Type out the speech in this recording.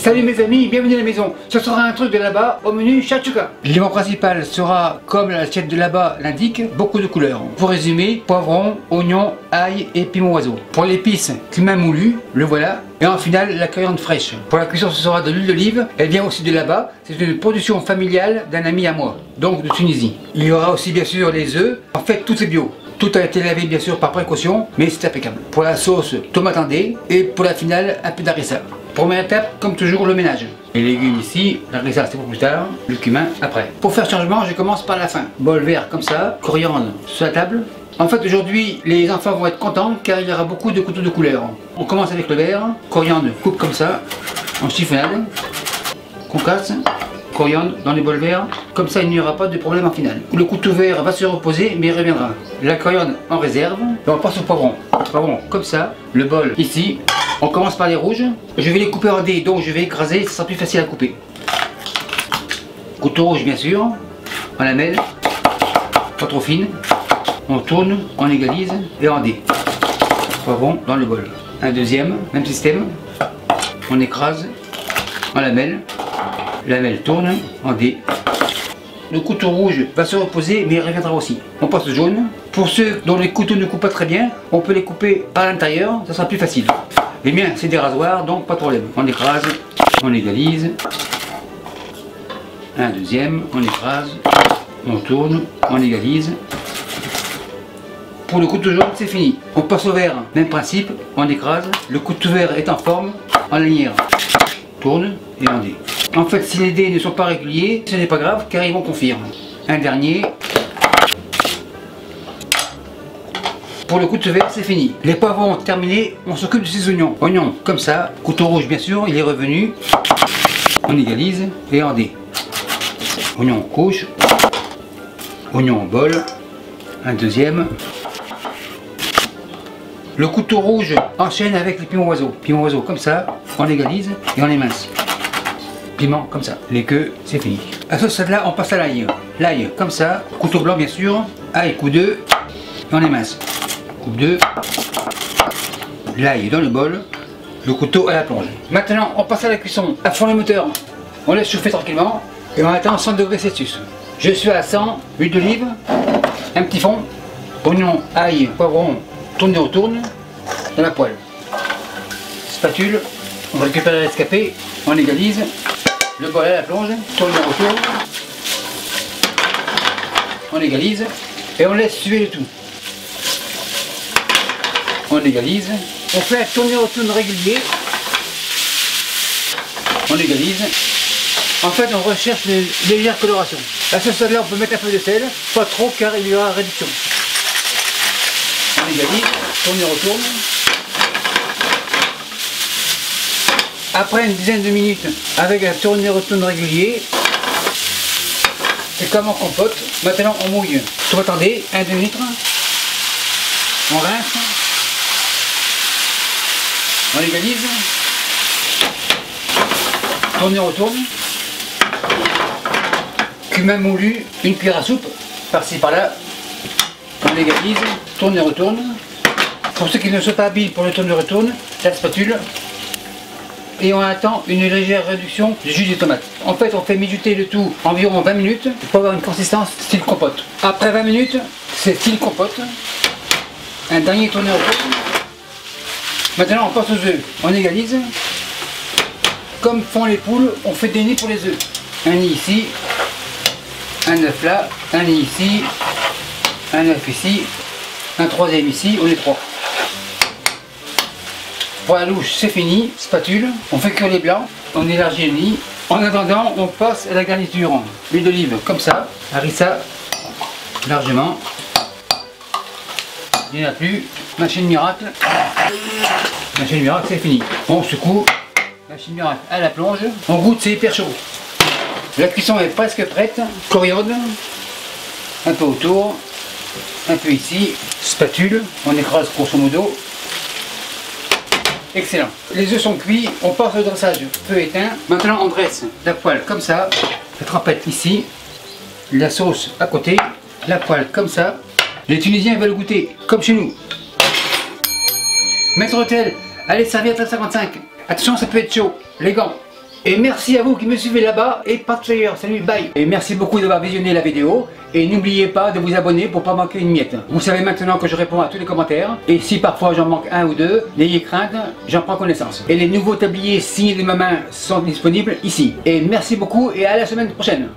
Salut mes amis, bienvenue à la maison. Ce sera un truc de là-bas au menu shakshuka. L'élément principal sera, comme l'assiette de là-bas l'indique, beaucoup de couleurs. Pour résumer, poivron, oignon, ail et piment oiseau. Pour l'épice, cumin moulu, le voilà. Et en finale, la coriandre fraîche. Pour la cuisson, ce sera de l'huile d'olive. Elle vient aussi de là-bas. C'est une production familiale d'un ami à moi, donc de Tunisie. Il y aura aussi bien sûr les œufs. En fait, tout est bio. Tout a été lavé bien sûr par précaution, mais c'est impeccable. Pour la sauce, tomate andée. Et pour la finale, un peu d'harissa. Première étape, comme toujours, le ménage. Les légumes ici, l'harissa c'est pour plus tard, le cumin après. Pour faire changement, je commence par la fin. Bol vert comme ça, coriandre sur la table. En fait, aujourd'hui, les enfants vont être contents car il y aura beaucoup de couteaux de couleur. On commence avec le vert, coriandre coupe comme ça, en chiffonnade, qu'on casse. Coriandre dans les bols verts, comme ça il n'y aura pas de problème en finale. Le couteau vert va se reposer mais il reviendra. La coriandre en réserve, et on passe au poivron. Poivron comme ça, le bol ici. On commence par les rouges. Je vais les couper en dés, donc je vais écraser, ça sera plus facile à couper. Couteau rouge bien sûr, en lamelle, pas trop fine. On tourne, on égalise et en dés. Poivron dans le bol. Un deuxième, même système. On écrase en lamelle. La lamelle tourne en dés. Le couteau rouge va se reposer mais il reviendra aussi. On passe au jaune. Pour ceux dont les couteaux ne coupent pas très bien, on peut les couper par l'intérieur, ça sera plus facile. Les miens c'est des rasoirs donc pas de problème. On écrase, on égalise. Un deuxième, on écrase, on tourne, on égalise. Pour le couteau jaune c'est fini. On passe au vert, même principe, on écrase. Le couteau vert est en forme, en lanière. Tourne et on dé. En fait, si les dés ne sont pas réguliers, ce n'est pas grave car ils vont confirmer. Un dernier. Pour le couteau vert, c'est fini. Les poivrons terminés, on s'occupe de ces oignons. Oignons comme ça, couteau rouge bien sûr, il est revenu. On égalise et en dé. Oignon couche. Oignon en bol. Un deuxième. Le couteau rouge enchaîne avec les piments oiseaux. Piment oiseau comme ça, on égalise et on émince. Piment comme ça. Les queues, c'est fini. À ce stade-là, on passe à l'ail. L'ail comme ça, couteau blanc bien sûr. Ail coup 2 et on émince. Coupe 2. L'ail dans le bol. Le couteau à la plonge. Maintenant, on passe à la cuisson. À fond le moteur. On laisse chauffer tranquillement et on attend 100 degrés Celsius. Je suis à 100, huile d'olive, un petit fond, oignon, ail, poivron. Tourne et retourne dans la poêle. Spatule, on récupère la rescapée, on égalise. Le bol à la plonge, tourne et retourne. On égalise et on laisse suer le tout. On égalise. On fait un tourne et retourne régulier. On égalise. En fait, on recherche une légère coloration. À ce stade-là, on peut mettre un peu de sel, pas trop car il y aura réduction. On égalise, tourne et retourne. Après une dizaine de minutes, avec un tourne et retourne régulier, c'est comme en compote. Maintenant on mouille. Tomate andée, un demi-litre. On rince. On égalise. Tourne et retourne. Cumin moulu, une cuillère à soupe, par-ci par-là. On égalise, tourne et retourne. Pour ceux qui ne sont pas habiles pour le tourne et retourne, la spatule. Et on attend une légère réduction du jus de tomate. En fait, on fait mijoter le tout environ 20 minutes pour avoir une consistance style compote. Après 20 minutes, c'est style compote. Un dernier tourne et retourne. Maintenant, on passe aux œufs. On égalise. Comme font les poules, on fait des nids pour les œufs. Un nid ici, un œuf là, un nid ici, un œuf ici, un troisième ici, on est 3. Pour la louche, c'est fini, spatule, on fait cuire les blancs, on élargit le nid. En attendant, on passe à la garniture. L'huile d'olive comme ça, harissa largement. Il n'y en a plus. Machine miracle. Machine miracle, c'est fini. On secoue. Machine miracle à la plonge. On goûte, c'est hyper chaud. La cuisson est presque prête. Coriandre. Un peu autour. Un peu ici. Spatule. On écrase grosso modo. Excellent. Les œufs sont cuits, on passe au dressage, feu éteint. Maintenant on dresse la poêle comme ça, la trempette ici, la sauce à côté, la poêle comme ça. Les Tunisiens veulent goûter comme chez nous. Maître hôtel, allez servir à 13h55. Attention, ça peut être chaud. Les gants. Et merci à vous qui me suivez là-bas et partagez. Salut, bye. Et merci beaucoup d'avoir visionné la vidéo. Et n'oubliez pas de vous abonner pour pas manquer une miette. Vous savez maintenant que je réponds à tous les commentaires. Et si parfois j'en manque un ou deux, n'ayez crainte, j'en prends connaissance. Et les nouveaux tabliers signés de ma main sont disponibles ici. Et merci beaucoup et à la semaine prochaine.